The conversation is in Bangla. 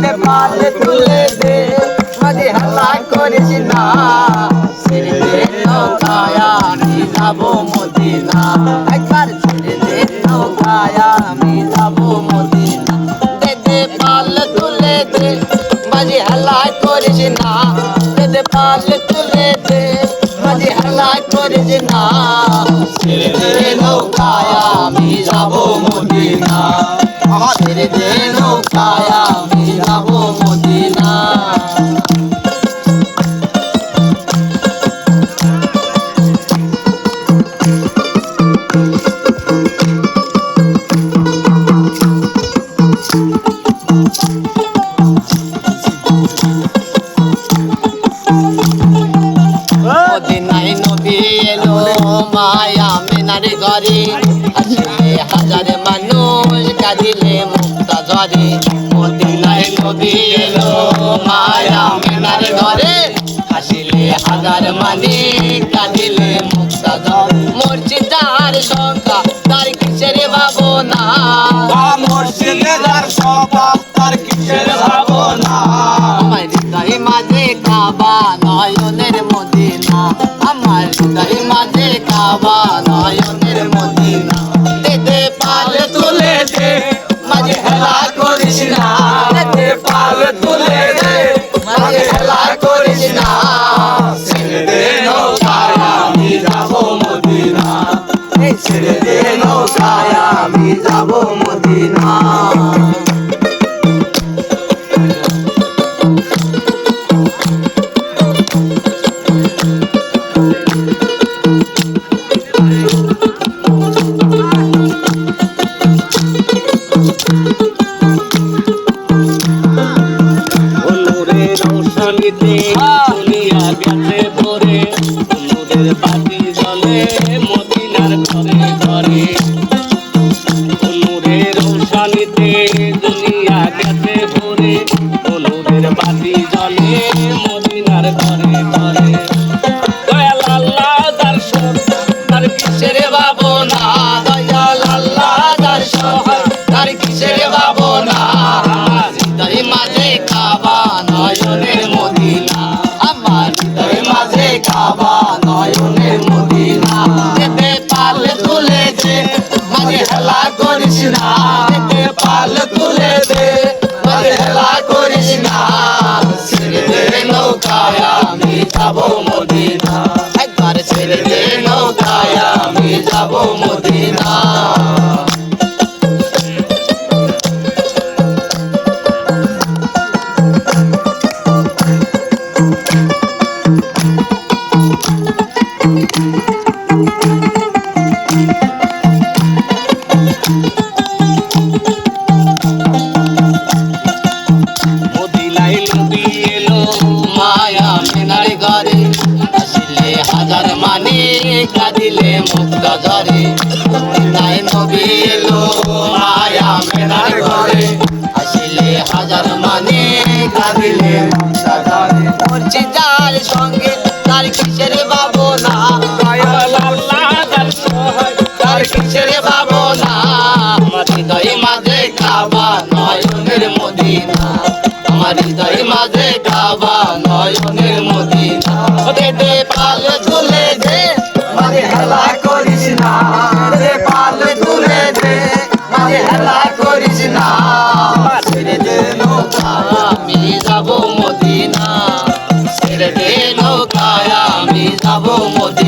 দে পাল তুলে দে মাঝে হালা করিস না ছেড়ে দে নৌকায় আমি যাবো মদিনা একবার ছেড়ে দে নৌকায় আমি যাবো মদিনা দে পাল তুলে দে মাঝে হালা করিস না দে পাল তুলে দে মাঝে হালা করিস না ছেড়ে দে নৌকায় আমি যাবো মদিনা ছেড়ে দে নৌকায় আমি যাবো মদিনা মদিনায় নবী এলো মায়া মিনার ঘরে আসলে হাজার মানুষ কাঁদিলে মুক্তা ঝরে মদিনায় নবী এলো মায়া মিনার ঘরে আসলে হাজার মানে কাঁদিলে মুক্তা ঝরে মসজিদার সংখ্যা তার কিসের ভাবনা মসজিদার সংখ্যা তার কিসের ভাবনা আমার হৃদয় মাঝে কাবা নয়নের মদিনা আমার হৃদয় মাঝে কাবা নয়নের মদিনা দে পাল তুলে দে মাঝে হেলা করিস না দে পাল তুলে দে মাঝে হেলা করিস না ছেড়ে দে নৌকায় আমি যাবো মদিনা ছেড়ে দে নৌকায় আমি যাবো মদিনা দুনিয়া গেছে ভরে নূরের বাতি জ্বলে মদিনার ঘরে ঘরে নূরের রৌশনীতে দুনিয়া গেছে ভরে নূরের বাতি জ্বলে মদিনার ঘরে ঘরে দয়াল আল্লাহ দর্শন তার কিসের ভাবনা দয়াল আল্লাহ দর্শন তার কিসের ভাবনা হৃদয় মাঝে কাবা নয়নের মদিনা আমার হৃদয় মাঝে কাবা নয়নের মদিনা দে পাল তুলে দে মাঝে হেলা করিস না দে পাল তুলে দে মাঝে হেলা করিস না ছেড়ে দে নৌকায় আমি যাবো মদিনা একবার ছেড়ে দে নৌকায় আমি যাবো মদিনা মদিনায় নবী এলো মায়া মিনার ঘরে আসলে হাজার মানে কাঁদিলে মুক্তা ঝরে মদিনায় নবী এলো মায়া মিনার ঘরে আসলে হাজার মানে কাঁদিলে মুক্তা ঝরে মসজিদার সঙ্গে তার কিসের ভাবনা দয়াল আল্লাহ দর্শন তার কিসের ভাবনা আমার হৃদয় মাঝে কাবা নয়নের মদিনা আমার হৃদয় মাঝে কাবা নয়নের মদিনা দে পাল তুলে দে মাঝে হেলা করিস না দে পাল তুলে দে মাঝে হেলা করিস না ছেড়ে দে নৌকায় আমি যাবো মদিনা ছেড়ে দে নৌকায় আমি যাবো মদিনা